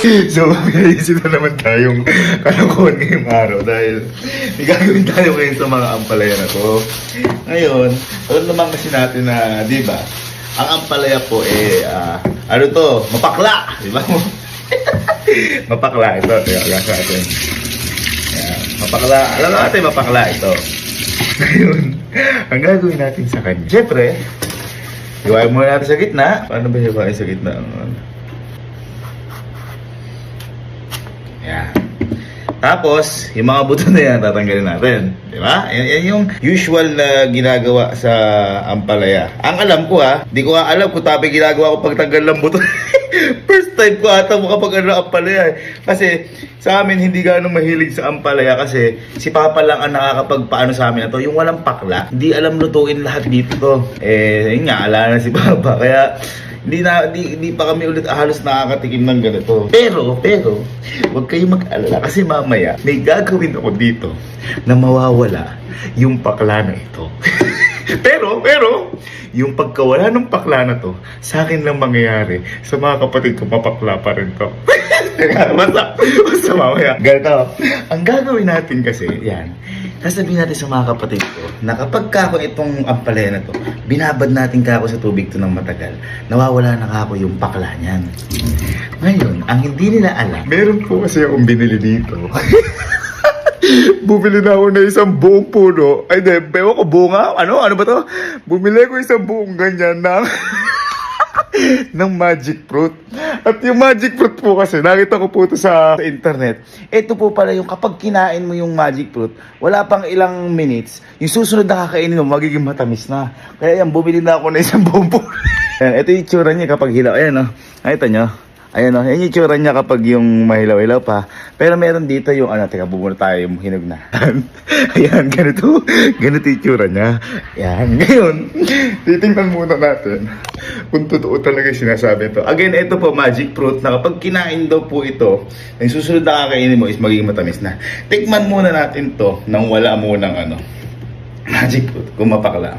So, may isip na naman tayong kalokohan ngayong araw dahil may gagawin tayo ngayon sa mga ampalaya na to. Ngayon, alam naman kasi natin na, di ba, ang ampalaya po ano to, mapakla, di ba? Mapakla ito, kaya sa atin. Ayan, mapakla, alam natin mapakla ito. Ngayon, ang gagawin natin sa kanya, syempre, hiwain muna natin sa gitna. Paano ba hiwain sa gitna? Yan. Tapos, yung mga buto na yan, tatanggalin natin. Di ba? Yan yung usual na ginagawa sa ampalaya. Ang alam ko di ko alam kung tabi ginagawa ko pagtanggal ng buto. First time ko ata makapag ampalaya. Kasi sa amin, hindi gano'ng mahilig sa ampalaya kasi si Papa lang ang nakakapagpaano sa amin na to. Yung walang pakla, hindi alam lutuin lahat dito to. Yun nga, ala na si Papa. Kaya, hindi pa kami ulit halos nakakatikim ng ganito. Pero, huwag kayong mag-alala kasi mamaya may gagawin ako dito na mawawala yung pakla na ito. pero, yung pagkawala ng pakla na to, sa akin lang mangyayari. Sa mga kapatid ko, mapakla pa rin to. basta mamaya. Ganito. Ang gagawin natin kasi, yan, sasabihin natin sa mga kapatid ko na kapag kako itong ampalaya na to, binabad natin kako sa tubig to ng matagal, nawawala na kako yung pakla niyan. Ngayon, ang hindi nila alam, meron po kasi akong binili dito. Bumili na ako ng isang buong puno. Ay, di, bewa ko bunga. Ano ba to? Bumili ko isang buong ganyan ng ng magic fruit. At yung magic fruit po kasi, nakita ko po ito sa internet. Ito po pala yung kapag kinain mo yung magic fruit, wala pang ilang minutes, yung susunod na kakainin mo, magiging matamis na. Kaya yan, bumili na ako ng isang buong puno. Ito yung itsura niya kapag hilaw. Ayan o, nakita nyo? Ayan o, yan yung itsura niya kapag yung mahilaw-hilaw pa. Pero meron dito yung teka, bubuna tayo yung hinog na. Ayan, ganito yung itsura niya. Ayan, ngayon, titingnan muna natin kung totoo talaga yung sinasabi ito. Again, ito po, magic fruit, na kapag kinain daw po ito, yung susunod na kakainin mo is magiging matamis na. Tikman muna natin to nang wala munang magic fruit, kung mapakla.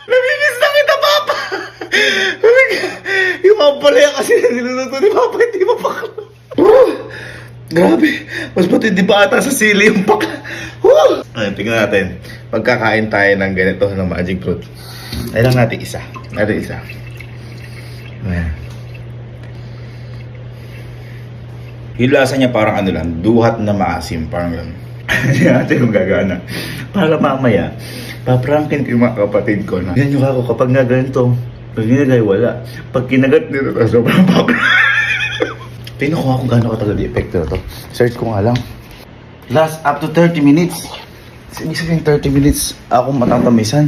Naminis na kita, Papa! Yung ampalaya kasi niluluto ni Papa, hindi mapakla. Grabe, mas matindi pa ata sa sili yung pakla. Ayun, tingnan natin. Pagkakain tayo ng ganito, ng magic fruit. Ay lang natin isa. Ayan. Yung lasa niya parang lang, duhat na maasim, parang gano'n. Hindi natin kung gagana. Para mamaya, paprankin ko yung mga kapatid ko na yan yung ako kapag nga ganito, pag ginagay wala. Pag kinagat nito, sobrang pakla. Tingnan ko nga kung gano'n katagal yung epekto na to. Search ko nga lang. Last up to 30 minutes. Ibig sabihin 30 minutes ako matatamisan.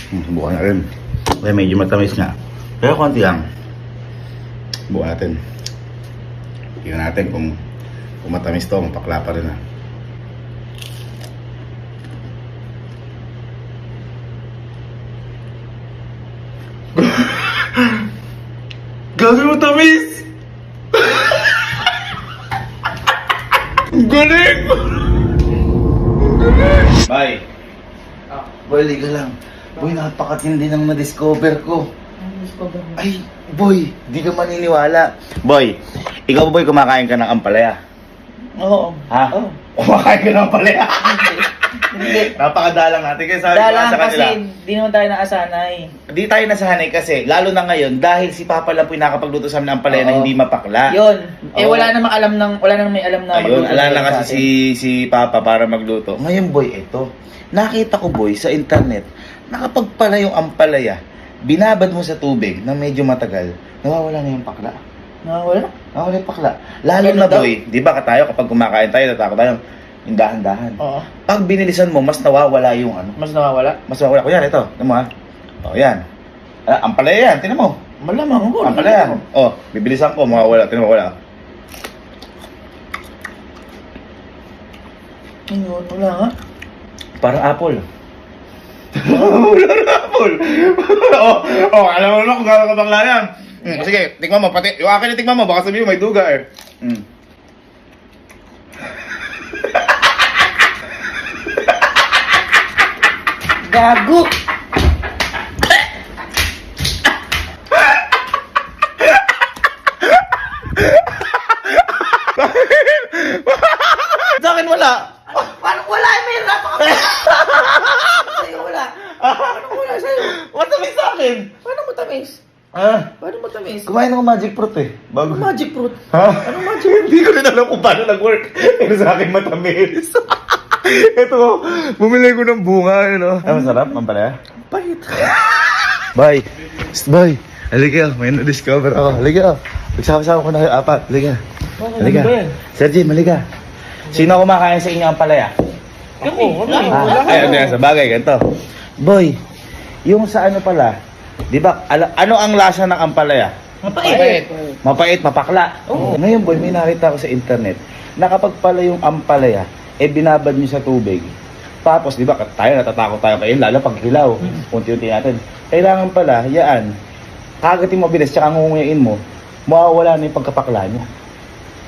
Subukan na rin. Kaya medyo matamis nga. Pero konti lang. Subukan natin. Tingnan natin kung matamis to, mapakla pa rin Gagawin mo tamis! Ang galing! Bye! Boy, liga lang. Boy, napakatindi nang na-discover ko. Ay, boy, di ka maniniwala. Boy, ikaw boy, kumakain ka ng ampalaya? Oo. Ha? Oo. Kumakain ka ng ampalaya? Hindi. Napakadalang natin. Kaya sabi ko Dalang sa kanila, kasi di naman tayo nakasanay. di tayo nasanay kasi, lalo na ngayon, dahil si Papa lang po yung nakapagluto sa amin ng ampalaya na hindi mapakla. Yun. Oo. Wala namang may alam na Ayun, magluto ala na sa kasi atin. si Papa para magluto. Ngayon boy, ito. Nakita ko boy sa internet, nakapagpala yung ampalaya, binabad mo sa tubig ng medyo matagal, nawawala na yung pakla. Nawawala? Nawawala yung pakla. Lalo Ano na daw? boy, di ba tayo kapag kumakain tayo, tatakot tayo, yung dahan-dahan. Oo. Pag binilisan mo, mas nawawala yung Mas nawawala? mas nawawala. Kuya, ito, ito mo ha. O, yan. Ampalaya yan, tinan mo. Malamang ko. Ampalaya. O, bibilisan ko, mawawala, tinan mo, wala. Ayun, wala nga. Parang apple. Wala na, Paul. Alam mo na kung gano'n ka bakla yan. Sige, tikman mo, pati. Yung akin na tikman mo, baka sabihin mo may duga eh. Gago! Sa akin wala. Paano wala? May napaka... Sa'yo wala. Paano wala sa'yo? Matamis sa akin. Paano matamis? Paano matamis? Kumain ako magic fruit eh. Bago. Magic fruit. Ha? Anong magic? Hindi ko rin alam kung paano nag-work. Pero sa akin matamis. Ito, bumili ko ng bunga, ano. Ay, masarap, mampalaya. Pahit. Bye. Bye. Halika, may na-discover ako. Halika. Magsama-sama ko na kayo apat. Halika. Halika. Sir Jim, halika. Sino kumakain sa inyo ang palaya? Ako. Ay, ano yan, sa bagay, ganito. Boy, yung sa ano pala, di ba, ano ang lasa ng ampalaya? Mapait. Mapait, mapakla. Ngayon boy, may nakita ko sa internet na kapag pala yung ampalaya, binabad nyo sa tubig. Tapos, di ba, tayo natatakot tayo kayo, lalo pag hilaw. Unti-unti natin. Kailangan pala, yaan, kagating mabilis, tsaka ngunguyain mo, mawawala na yung pagkapakla nyo.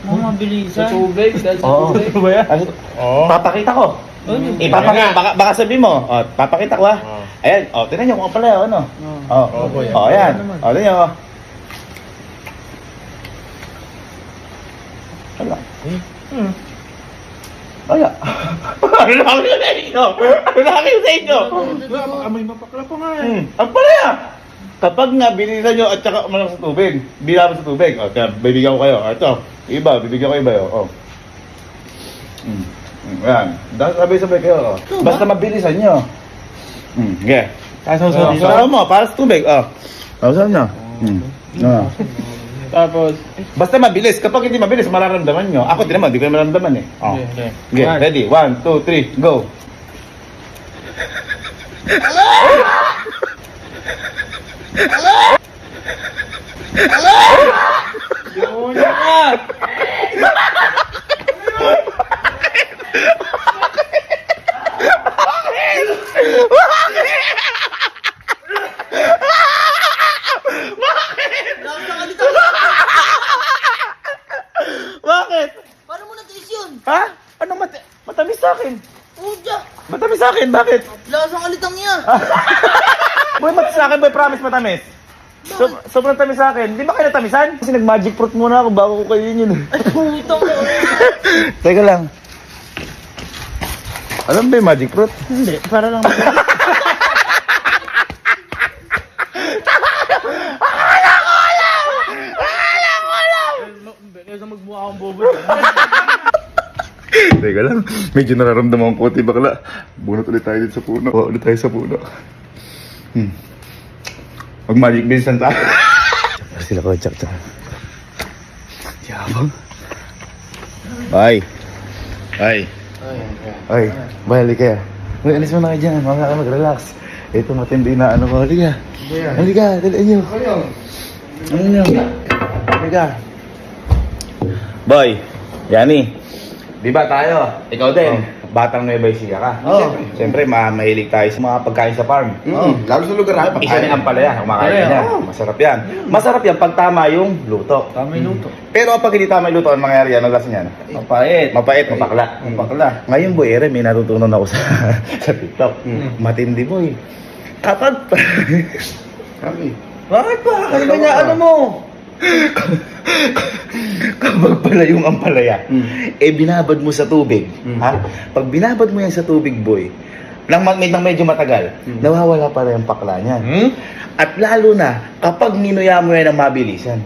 Mabilisan. Sa tubig. Oo. Ano ba yan? Papakita ko. Baka sabi mo, papakita ko ha. Ayan, tinan nyo kung pala, ano. Ayan. Tinan nyo. Wala. Wala. Ano lang yun sa inyo? Ano lang yun sa inyo? May mapakla pa nga eh. Ang palaya! Kapag nga binilisan nyo at saka umalang sa tubig, bilaban sa tubig, kaya bibigyan ko kayo. Ito, iba, bibigyan ko iba yun. Ayan. Sabay-sabay kayo. Basta mabilisan nyo. Okay. Sasaw mo, para sa tubig. Sasaw nyo. Tapos, Basta mabilis. Kapag hindi mabilis, mararamdaman nyo. Ako din naman, di ko naman mararamdaman eh. Okay, ready? 1, 2, 3, go! Bakit? paano mo natiis yun? Ha? Anong matamis sa akin? Puja! Matamis sa akin, bakit? Lasang alitang niya. Boy, sa akin, boy, promise matamis. Sobrang tamis sa akin. Di ba kayo natamisan? Kasi nag-magic fruit muna ako bago ko kainin yun. Ay, putang mo. Teka lang. Alam ba yung magic fruit? Hindi, para lang. Kaysa magmukha akong bobo. Teka lang. Medyo nararamdaman ko, bakla. Bunot ulit tayo dito sa puno. Ulit tayo sa puno. Mag-magic bilisan tayo. Sila ko, tsak. Yabang. Ay. Ay. Balik kaya. Uy, alis mo na kayo dyan. Mamaya ka mag-relax. Ito matindi na ano ko. Halika. Dalian nyo. Ano nyo? Halika. Boy, Yani. Di ba tayo? Ikaw din. Batang Nueva Ecija ka. Siyempre, mahilig tayo sa mga pagkain sa farm. Lalo sa lugar namin. Isa ni ampalaya, kumakain ka. Masarap yan. Masarap yan pag tama yung luto. Tama yung luto. Pero pag hindi tama yung luto, ang mangyayari yan, ang lasa niyan? Mapait. Mapait, mapakla. Ngayon boy, may natutunan ako sa sa TikTok. Matindi boy. Kapag... Bakit ba? Kasi kanya ano mo? Kapag pala yung ampalaya, binabad mo sa tubig. Ha? Pag binabad mo yan sa tubig, boy, nang medyo matagal, nawawala pala yung pakla niyan. At lalo na, kapag ninuya mo yan ng mabilisan.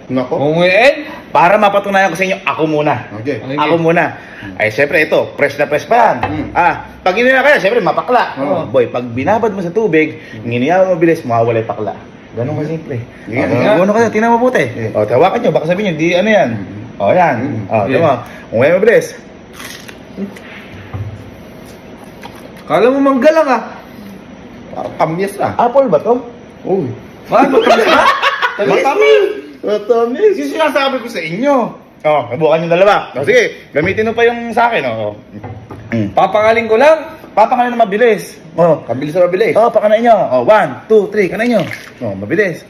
Nako. Unguin? Para mapatunayan ko sa inyo, ako muna. Okay. Ako muna. Ay, syempre ito, fresh na fresh pa yan. Pag ninuya ka yan, syempre mapakla. Boy, pag binabad mo sa tubig, ninuya mo mabilis, mawawala yung pakla. Ganun ka simple. Ganun ka, tingnan mo puti. Tawakan nyo, baka sabihin nyo, di ano yan. Yan. Tingnan mo. Kung ngayon mabilis. Kala mo manggalang ah. Parang kamyas ah. Apple ba to? Uy. Matamis. Yung sinasabi ko sa inyo. Nabukan yung dalawa. Sige, gamitin mo pa yung sa akin. Papangaling ko lang. Papangalan na mabilis. Oh. Kabilis na mabilis. Oh, pakanain nyo. Oh, 1, 2, 3, kanain nyo. Oh, mabilis.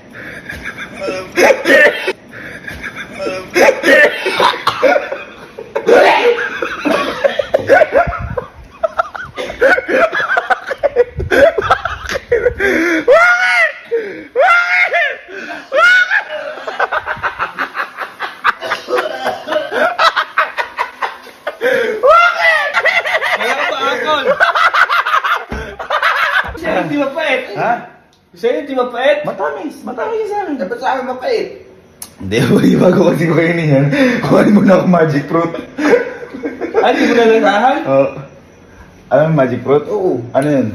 Kaya ka ba, Akol? Siya hindi mapait. Ha? Siya hindi mapait. Matamis. Matamis sa akin. Dapat sa akin mapait. Hindi, bago kasi ko yun yan. Kuhain mo na ako magic fruit. Ay, di mo nalalahan? Oh. Alam mo magic fruit? Oo. Ano yun?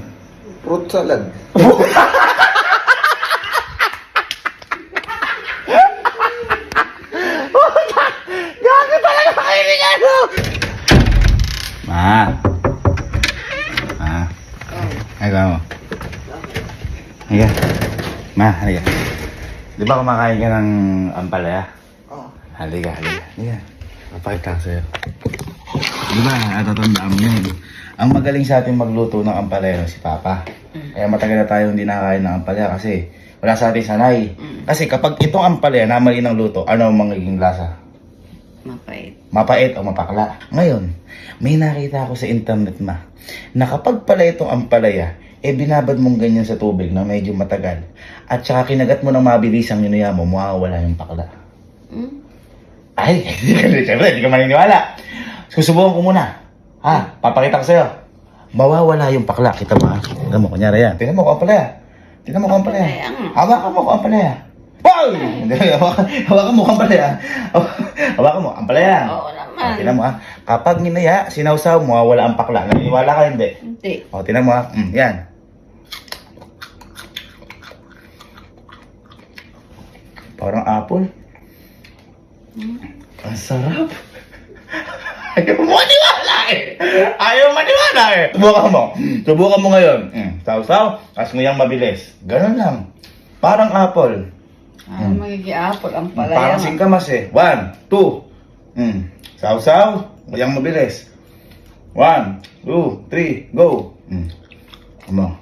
Fruit salad. Gago talaga kaibigan mo! Ma. Ma. Ay, mo. Halika. Ma, halika. Di ba kumakain ka ng ampalaya? Oo. Halika. Halika. Papakita ko sa'yo. Di ba, natatandaan mo yun. Ang magaling sa ating magluto ng ampalaya si Papa. Kaya matagal na tayo hindi nakakain ng ampalaya kasi wala sa ating sanay. Kasi kapag itong ampalaya na mali ng luto, ano ang magiging lasa? Mapait. Mapait o mapakla. Ngayon, may nakita ako sa internet na kapag pala itong ampalaya, binabad mong ganyan sa tubig na medyo matagal at saka kinagat mo ng mabilis ang inuya mo, mawawala yung pakla. Hmm? Ay, siyempre, hindi ka maniniwala. Susubukan ko muna. Ha, papakita ko sa'yo. Mawawala yung pakla. Kita mo ha? Tignan mo, kunyari yan. Tignan mo kung ampalaya. Tignan mo kung ampalaya. Hawakan mo kung ampalaya. Wow! Hindi, hawakan mo kung ampalaya. Hawakan mo, ampalaya. Oo naman. Tignan mo ha. Kapag ninaya, sinawsaw, mawawala ang pakla. Naniniwala ka, hindi? Hindi. O, tignan mo ha. Yan. Parang apple. Ang sarap. Ayaw mo maniwala eh. Ayaw maniwala eh. Subukan mo. Subukan mo ngayon. Saw-saw. Tapos mo yung mabilis. Ganun lang. Parang apple. Magiging apple ang palaya. Parang singkamas eh. 1, 2. Saw-saw. Yung mabilis. 1, 2, 3, go. Ano?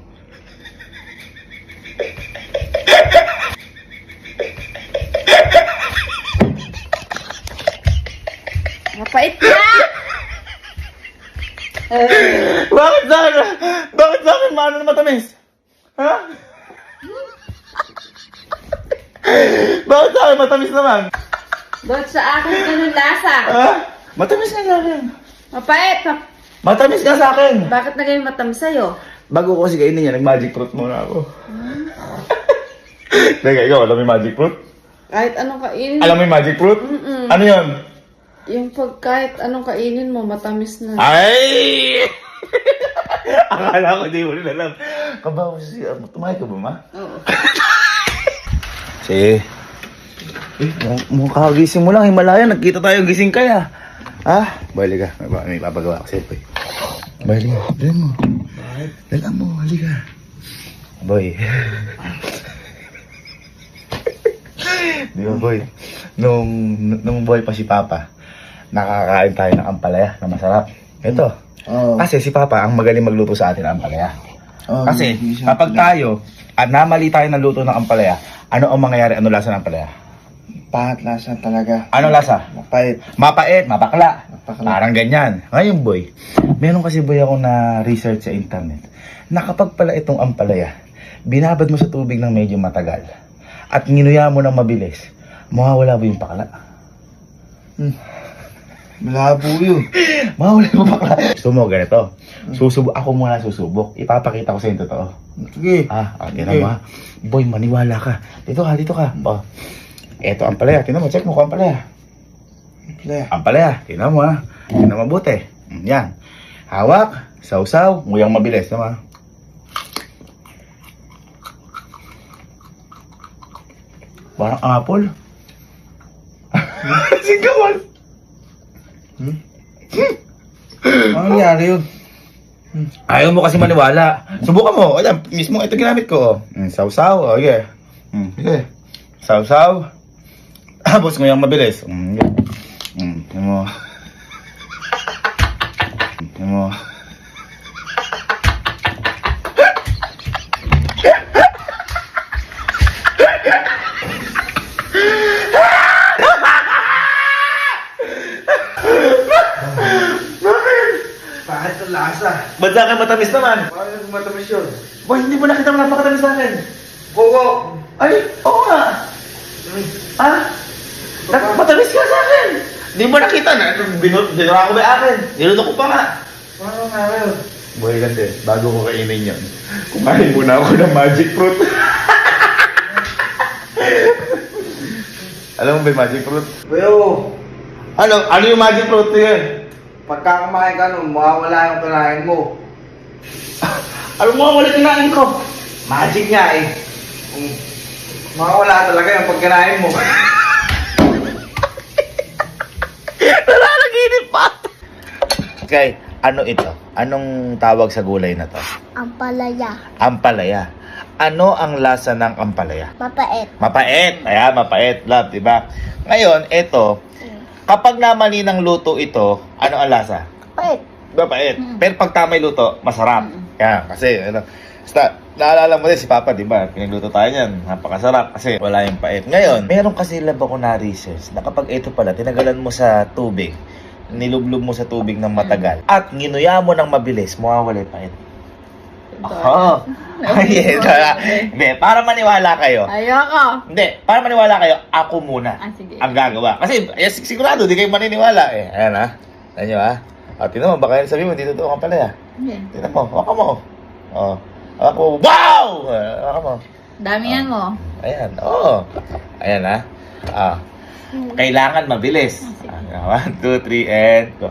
Mapait na! Bakit sa akin? Bakit sa akin maano na matamis? Ha? Bakit sa akin matamis naman? Doon sa akin ganun lasa. Ha? Matamis nga sa akin. Mapait. Matamis nga sa akin. Bakit na kayo matamis sa'yo? Bago ko kasi kainin yan, nag-magic fruit muna ako. Teka, ikaw, alam mo yung magic fruit? Kahit anong kainin. Alam mo yung magic fruit? Ano yun? Yung kahit anong kainin mo, matamis na. Ay! Akala ko di mo rin alam. Kabaw siya. Tumahay ka ba, ma? Oo. Sige. Mukha gising mo lang, Himalaya. Nagkita tayo gising kaya. Ha? Bali ka. May papagawa ko sa'yo, boy. Bali ka. Dalan mo. Dalan mo. Halika. Boy. Di ba, boy? Nung boy pa si Papa, nakakain tayo ng ampalaya na masarap. Ito. Oo. Kasi si Papa ang magaling magluto sa atin ng ampalaya. Oo, Kasi hindi siya- kapag tayo at namali tayo ng luto ng ampalaya, ano ang mangyayari? Ano lasa ng ampalaya? Pangat lasa talaga. Ano lasa? Mapait. Mapait, mapakla. Mapakla. Parang ganyan. Ngayon, boy, meron kasi boy ako na research sa internet na kapag pala itong ampalaya, binabad mo sa tubig ng medyo matagal at nginuya mo ng mabilis, mawawala ba yung pakla? Malabo yun. Mawawala yung pakla. Gusto mo, ganito. Ako muna susubok. Ipapakita ko sa yung totoo. Sige. Tingnan mo ha. Boy, maniwala ka. Dito ka. Oh. Eto, ampalaya. Tingnan mo, check mo kung ampalaya. Ampalaya. Tingnan mo ha. Tingnan mabuti. Yan. Hawak, sausaw, nguyang mabilis. Tingnan mo ha. Parang apple. Singkamas. Ano nangyari yun? Ayaw mo kasi maniwala. Subukan mo. Ayan, mismo ito ginamit ko. Sausaw. Okay. Sige. Sausaw. Tapos nguyang mabilis. Tingnan mo. Tingnan mo. Bakit ang lasa? Ba't sa akin matamis naman? Bakit matamis yun? Boy, hindi mo nakita mo napakatamis sa akin. Gogo! Ay, oo nga. Ah? Matamis ka sa akin. Hindi mo nakita na. Binura ko ba akin? Niluto ko pa nga. Paano nga yun? Boy, kasi bago ko kainin yun, kumain muna ako ng magic fruit. Alam mo ba yung magic fruit? Pero, Ano yung magic fruit yun? pagka kumain ka nun, mawawala yung kinain mo. Ano mo wala kinain ko? Magic nga eh. Mawawala talaga yung pagkinain mo. Nalalaginip pa! Okay, ano ito? Anong tawag sa gulay na to? Ampalaya. Ampalaya. Ano ang lasa ng ampalaya? Mapait. Mapait. Ayan, mapait, love, diba? Ngayon, ito, kapag namali ng luto ito, ano ang lasa? Mapait. Mapait. Pero pag tamay luto, masarap. Yan, kasi, ano, basta, naalala mo din si Papa, di ba? Pinagluto tayo niyan. Napakasarap kasi wala yung pait. Ngayon, meron kasi lab ako na research na kapag ito pala, tinagalan mo sa tubig, nilublob mo sa tubig ng matagal, at nginuya mo ng mabilis, mawawala yung pait. Oo. Ay, hindi, para maniwala kayo. Ayoko. Hindi, para maniwala kayo, ako muna Ah, sige. ang gagawa. Kasi, sigurado, di kayo maniniwala. Eh, ayan ha. Ayan nyo ha. Tingnan mo, baka sabihin mo, dito to ang pala. Okay. Tingnan mo, waka mo. Oh. Ako, wow! Waka mo. Damihan mo. Ayan, oo. Ayan ha. Kailangan mabilis. 1, 2, 3, and go.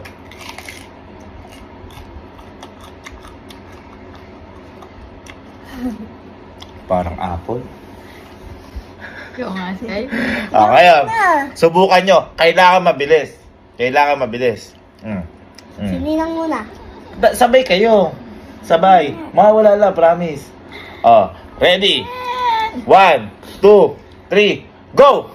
Parang apple. Yung nga, Sky. Ngayon, subukan nyo. Kailangan mabilis. Kailangan mabilis. Sininang muna. Sabay kayo. Sabay. Mawawala lang, promise. Ready? 1, 2, 3, go!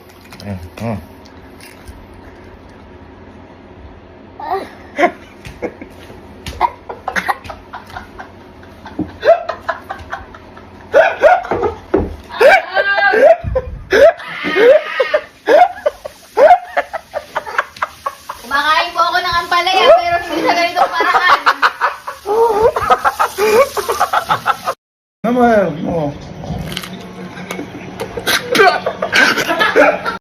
Kumakain po ako ng ampalaya pero hindi sa ganitong paraan. Naman,